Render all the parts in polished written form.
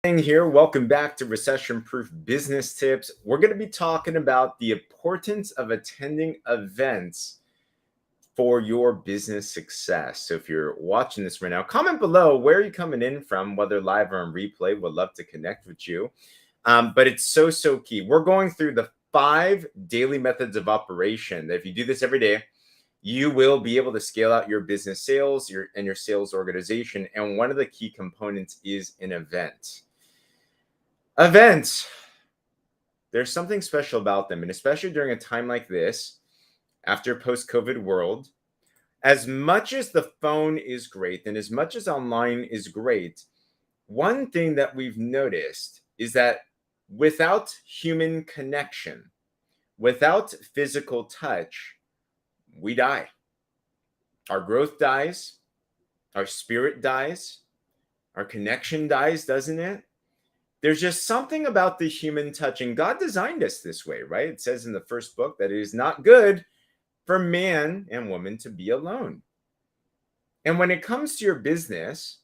Here. Welcome back to Recession Proof Business Tips. We're going to be talking about the importance of attending events for your business success. So if you're watching this right now, comment below where you're coming in from, whether live or on replay. Would love to connect with you. But it's so key. We're going through the 5 daily methods of operation that if you do this every day, you will be able to scale out your business sales and your sales organization. And one of the key components is an event. Events, there's something special about them, and especially during a time like this, after a post-COVID world, as much as the phone is great and as much as online is great, one thing that we've noticed is that without human connection, without physical touch, we die. Our growth dies, our spirit dies, our connection dies, doesn't it? There's just something about the human touch, and God designed us this way, right? It says in the first book that it is not good for man and woman to be alone. And when it comes to your business,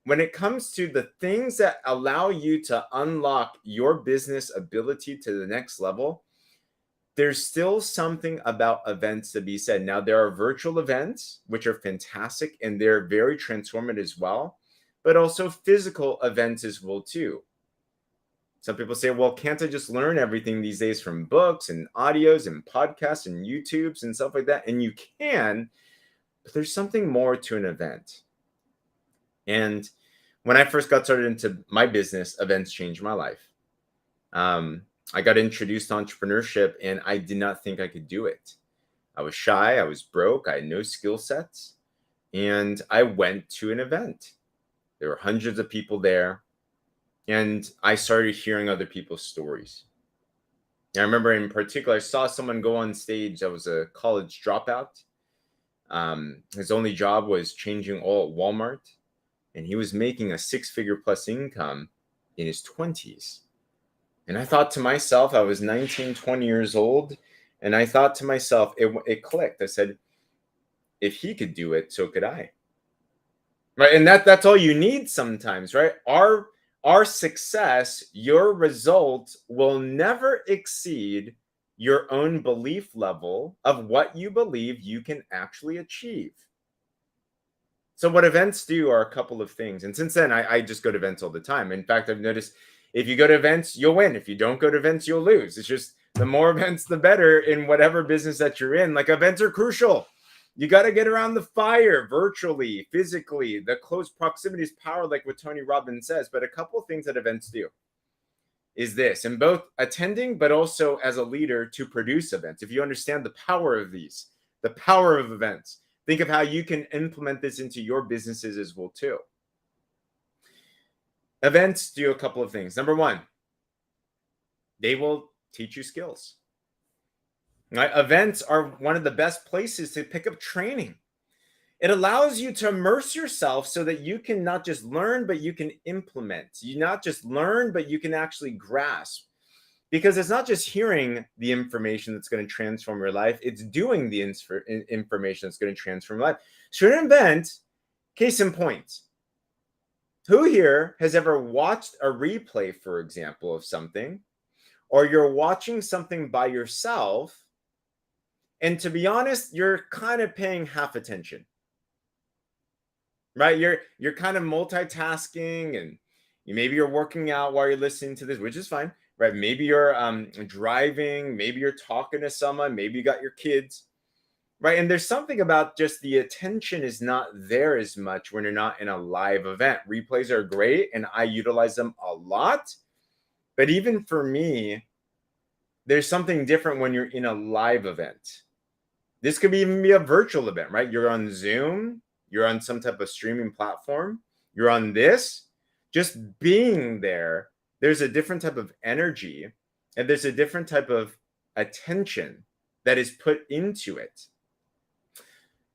when it comes to the things that allow you to unlock your business ability to the next level, there's still something about events to be said. Now, there are virtual events, which are fantastic, and they're very transformative as well, but also physical events as well, too. Some people say, well, can't I just learn everything these days from books and audios and podcasts and YouTubes and stuff like that? And you can, but there's something more to an event. And when I first got started into my business, events changed my life. I got introduced to entrepreneurship and I did not think I could do it. I was shy, I was broke, I had no skill sets. And I went to an event. There were hundreds of people there. And I started hearing other people's stories. And I remember in particular, I saw someone go on stage that was a college dropout. His only job was changing oil at Walmart. And he was making a 6-figure plus income in his 20s. And I thought to myself, I was 19, 20 years old. And I thought to myself, it clicked. I said, if he could do it, so could I. Right. And that's all you need sometimes, right? Our success, your result will never exceed your own belief level of what you believe you can actually achieve. So what events do are a couple of things. And since then, I just go to events all the time. In fact, I've noticed if you go to events, you'll win. If you don't go to events, you'll lose. It's just the more events, the better in whatever business that you're in. Like events are crucial. You got to get around the fire virtually, physically. The close proximity is power, like what Tony Robbins says. But a couple of things that events do is this, and both attending, but also as a leader to produce events. If you understand the power of these, the power of events, think of how you can implement this into your businesses as well, too. Events do a couple of things. Number one, they will teach you skills. Right? Events are one of the best places to pick up training. It allows you to immerse yourself so that you can not just learn, but you can implement. You not just learn, but you can actually grasp. Because it's not just hearing the information that's going to transform your life, it's doing the information that's going to transform your life. So an event, case in point, who here has ever watched a replay, for example, of something, or you're watching something by yourself, and to be honest, you're kind of paying half attention, right? You're kind of multitasking, and maybe you're working out while you're listening to this, which is fine, right? Maybe you're driving, maybe you're talking to someone, maybe you got your kids, right? And there's something about just the attention is not there as much when you're not in a live event. Replays are great, and I utilize them a lot. But even for me, there's something different when you're in a live event. This could even be a virtual event, right? You're on Zoom, you're on some type of streaming platform, you're on this. Just being there, there's a different type of energy and there's a different type of attention that is put into it.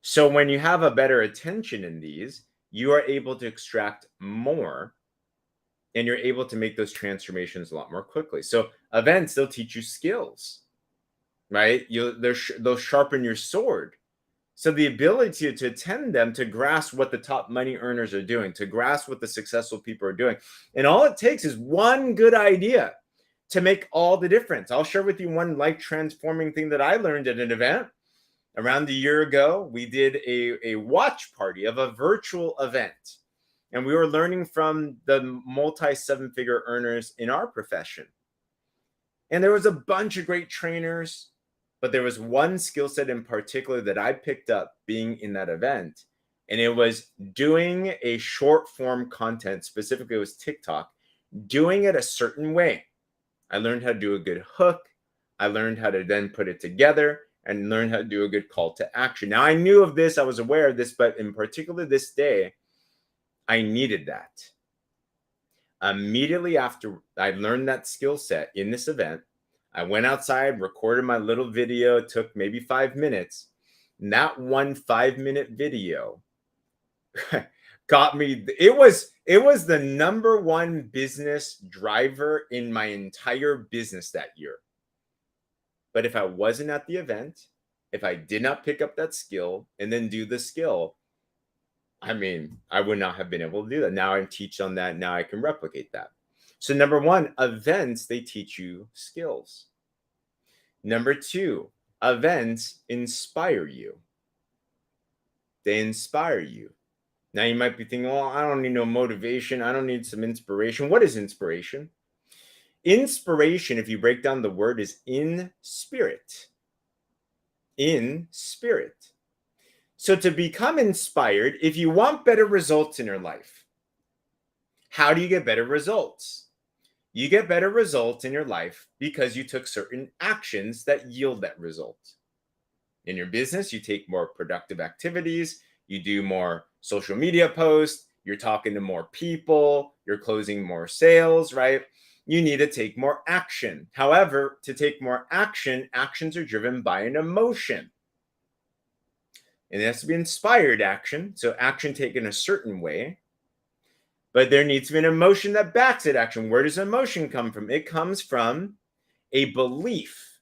So when you have a better attention in these, you are able to extract more and you're able to make those transformations a lot more quickly. So events, they'll teach you skills, right? They'll sharpen your sword So the ability to attend them, to grasp what the top money earners are doing, to grasp what the successful people are doing. And all it takes is one good idea to make all the difference. I'll share with you one life transforming thing that I learned at an event around a year ago. We did a watch party of a virtual event, and we were learning from the multi seven figure earners in our profession. And there was a bunch of great trainers, but there was one skill set in particular that I picked up being in that event. And it was doing a short form content, specifically it was TikTok, doing it a certain way. I learned how to do a good hook. I learned how to then put it together and learn how to do a good call to action. Now, I knew of this, I was aware of this, but in particular this day, I needed that. Immediately after I learned that skill set in this event, I went outside, recorded my little video. It took maybe 5 minutes. And that 1 5-minute video got me. It was the number one business driver in my entire business that year. But if I wasn't at the event, if I did not pick up that skill and then do the skill, I mean, I would not have been able to do that. Now I teach on that. Now I can replicate that. So number one, events, they teach you skills. Number two, events inspire you. They inspire you. Now you might be thinking, well, I don't need no motivation. I don't need some inspiration. What is inspiration? Inspiration, if you break down the word, is in spirit. In spirit. So to become inspired, if you want better results in your life, how do you get better results? You get better results in your life because you took certain actions that yield that result. In your business, you take more productive activities, you do more social media posts, you're talking to more people, you're closing more sales, right? You need to take more action. However, to take more action, actions are driven by an emotion. And it has to be inspired action. So action taken a certain way. But there needs to be an emotion that backs that action. Where does emotion come from? It comes from a belief.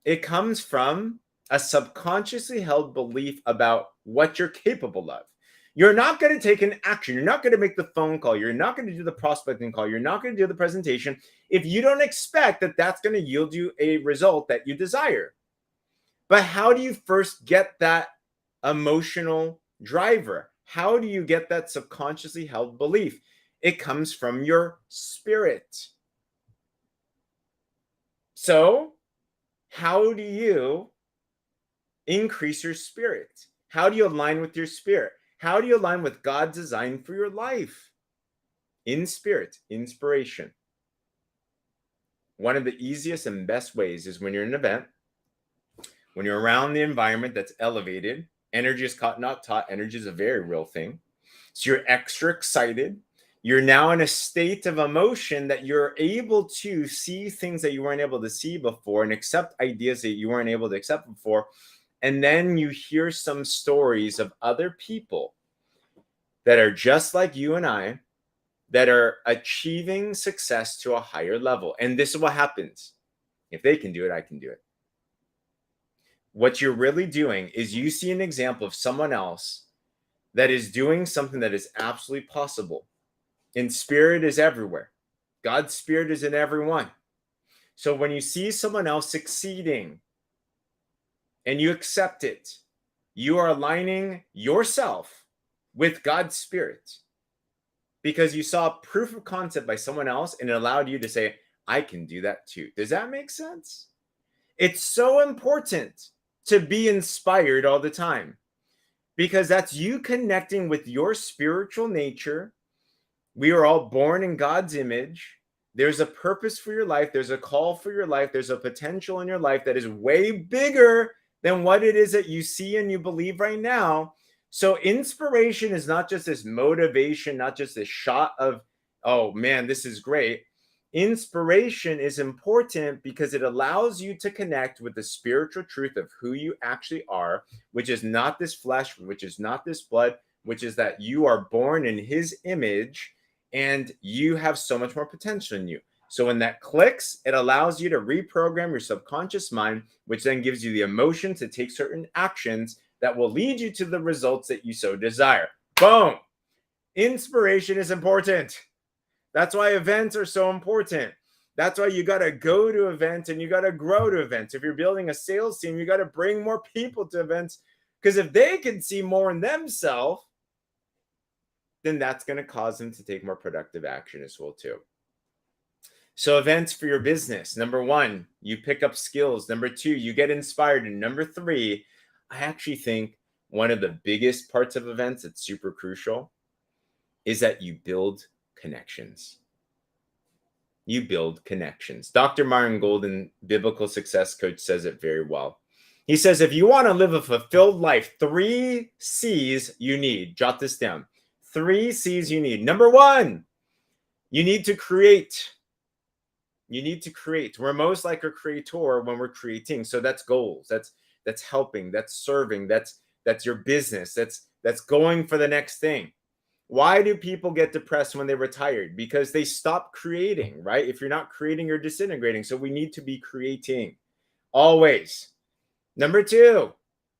It comes from a subconsciously held belief about what you're capable of. You're not going to take an action. You're not going to make the phone call. You're not going to do the prospecting call. You're not going to do the presentation if you don't expect that that's going to yield you a result that you desire. But how do you first get that emotional driver? How do you get that subconsciously held belief? It comes from your spirit. So, how do you increase your spirit? How do you align with your spirit? How do you align with God's design for your life? In spirit, inspiration. One of the easiest and best ways is when you're in an event, when you're around the environment that's elevated. Energy is caught, not taught. Energy is a very real thing. So you're extra excited. You're now in a state of emotion that you're able to see things that you weren't able to see before and accept ideas that you weren't able to accept before. And then you hear some stories of other people that are just like you and I, that are achieving success to a higher level. And this is what happens. If they can do it, I can do it. What you're really doing is you see an example of someone else that is doing something that is absolutely possible. And spirit is everywhere. God's spirit is in everyone. So when you see someone else succeeding and you accept it, you are aligning yourself with God's spirit because you saw proof of concept by someone else and it allowed you to say, I can do that too. Does that make sense? It's so important to be inspired all the time because that's you connecting with your spiritual nature. We are all born in God's image. There's a purpose for your life. There's a call for your life. There's a potential in your life that is way bigger than what it is that you see and you believe right now. So inspiration is not just this motivation, not just this shot of, oh man, this is great. Inspiration is important because it allows you to connect with the spiritual truth of who you actually are, which is not this flesh, which is not this blood, which is that you are born in his image and you have so much more potential in you. So when that clicks, it allows you to reprogram your subconscious mind, which then gives you the emotion to take certain actions that will lead you to the results that you so desire. Boom. Inspiration is important. That's why events are so important. That's why you got to go to events and you got to grow to events. If you're building a sales team, you got to bring more people to events, because if they can see more in themselves, then that's going to cause them to take more productive action as well too. So events for your business. Number one, you pick up skills. Number two, you get inspired. And number three, I actually think one of the biggest parts of events that's super crucial is that you build connections. You build connections. Dr. Martin Golden, biblical success coach, says it very well. He says, if you want to live a fulfilled life, 3 C's you need. Jot this down. 3 C's you need. Number one, you need to create. You need to create. We're most like a creator when we're creating. So that's goals. That's helping. That's serving. That's your business. That's going for the next thing. Why do people get depressed when they're retired? Because they stop creating, right? If you're not creating, you're disintegrating. So we need to be creating always. Number two,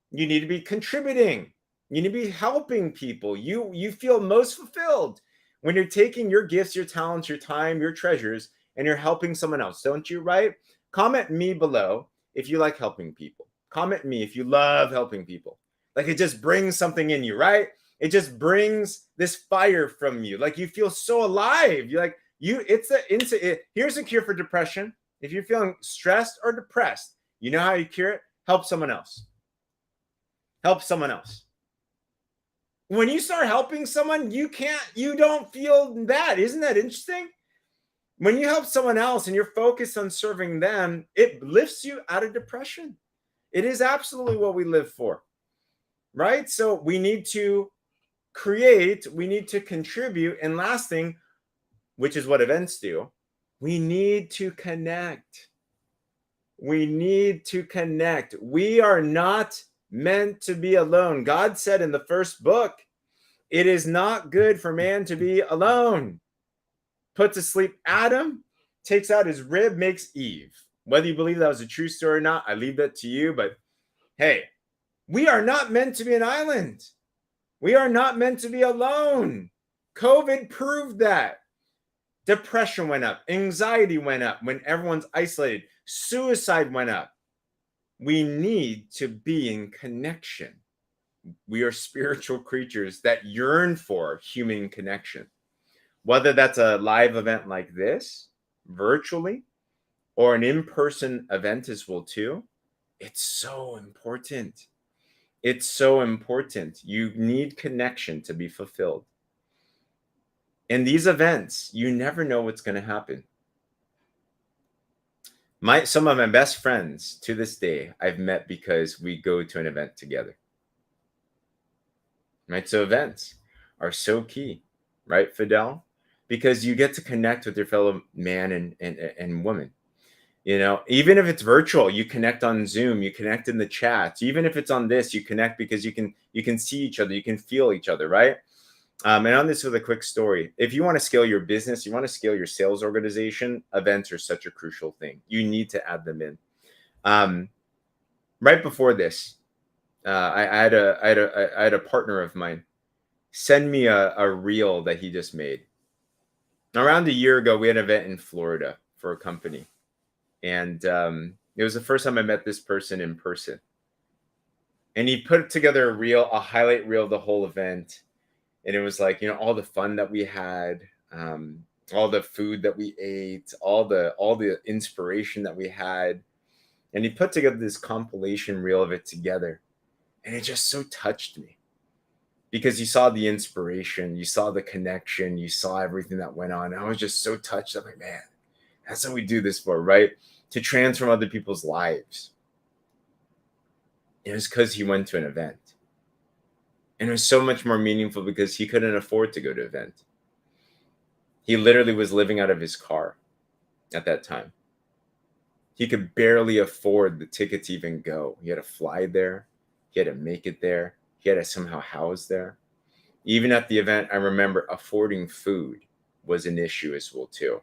you need to be contributing. You need to be helping people. You feel most fulfilled when you're taking your gifts, your talents, your time, your treasures, and you're helping someone else, don't you, right? Comment me below if you like helping people. Comment me if you love helping people. Like, it just brings something in you, right? It just brings this fire from you. Like, you feel so alive. You're like, here's a cure for depression. If you're feeling stressed or depressed, you know how you cure it? Help someone else. Help someone else. When you start helping someone, you don't feel bad. Isn't that interesting? When you help someone else and you're focused on serving them, it lifts you out of depression. It is absolutely what we live for, right? So we need to create, we need to contribute. And last thing, which is what events do, we need to connect. We need to connect. We are not meant to be alone. God said in the first book, it is not good for man to be alone. Puts to sleep Adam, takes out his rib, makes Eve. Whether you believe that was a true story or not, I leave that to you. But hey, we are not meant to be an island. We are not meant to be alone. COVID proved that. Depression went up. Anxiety went up when everyone's isolated. Suicide went up. We need to be in connection. We are spiritual creatures that yearn for human connection. Whether that's a live event like this, virtually, or an in-person event as well too, it's so important. It's so important. You need connection to be fulfilled. In these events, you never know what's going to happen. Some of my best friends to this day, I've met because we go to an event together. Right? So events are so key, right, Fidel? Because you get to connect with your fellow man and woman. You know, even if it's virtual, you connect on Zoom, you connect in the chats. Even if it's on this, you connect because you can see each other, you can feel each other, right? And on this with a quick story. If you want to scale your business, you want to scale your sales organization, events are such a crucial thing. You need to add them in. Right before this, I had a partner of mine send me a reel that he just made. Around a year ago, we had an event in Florida for a company. And it was the first time I met this person in person. And he put together a highlight reel of the whole event. And it was like, you know, all the fun that we had, all the food that we ate, all the inspiration that we had. And he put together this compilation reel of it together. And it just so touched me. Because you saw the inspiration, you saw the connection, you saw everything that went on. I was just so touched. I'm like, man, that's what we do this for, right? To transform other people's lives. It was because he went to an event. And it was so much more meaningful because he couldn't afford to go to an event. He literally was living out of his car at that time. He could barely afford the ticket to even go. He had to fly there. He had to make it there. He had to somehow house there. Even at the event, I remember affording food was an issue as well too.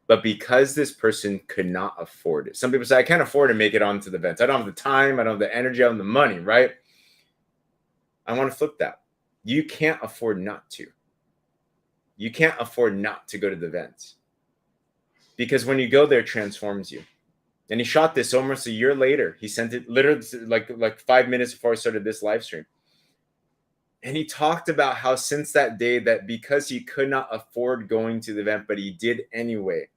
But because this person could not afford it, some people say, I can't afford to make it onto the event. I don't have the time. I don't have the energy. I don't have the money, right? I want to flip that. You can't afford not to. You can't afford not to go to the events, because when you go there, it transforms you. And he shot this almost a year later. He sent it literally like 5 minutes before I started this live stream. And he talked about how since that day, that because he could not afford going to the event, but he did anyway,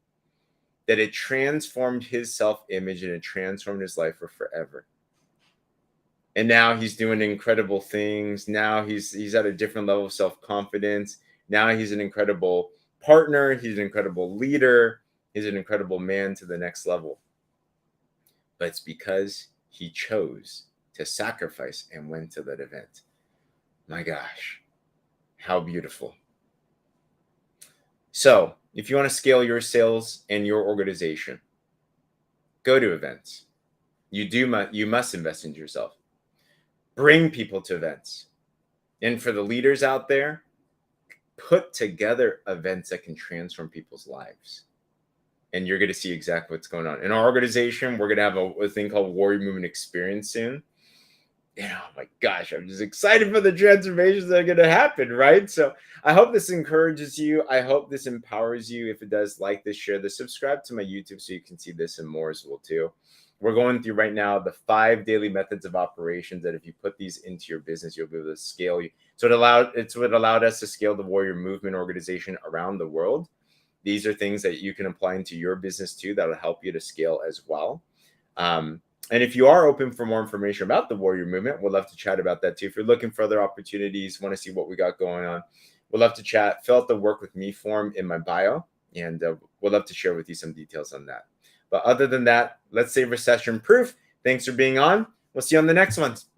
that it transformed his self-image and it transformed his life for forever. And now he's doing incredible things. Now he's at a different level of self-confidence. Now he's an incredible partner. He's an incredible leader. He's an incredible man to the next level. But it's because he chose to sacrifice and went to that event. My gosh, how beautiful. So if you want to scale your sales and your organization, go to events. You must invest into yourself. Bring people to events. And for the leaders out there, put together events that can transform people's lives. And you're going to see exactly what's going on. In our organization, we're going to have a thing called Warrior Movement Experience soon. And oh my gosh, I'm just excited for the transformations that are going to happen, right? So I hope this encourages you. I hope this empowers you. If it does, like this, share this, subscribe to my YouTube so you can see this and more as well too. We're going through right now the 5 daily methods of operations that if you put these into your business, you'll be able to scale. So it's what allowed us to scale the Warrior Movement organization around the world. These are things that you can apply into your business too that'll help you to scale as well. And if you are open for more information about the Warrior Movement, we'd love to chat about that too. If you're looking for other opportunities, want to see what we got going on, we'd love to chat. Fill out the Work With Me form in my bio, and we'd love to share with you some details on that. But other than that, let's say recession proof. Thanks for being on. We'll see you on the next ones. Bye.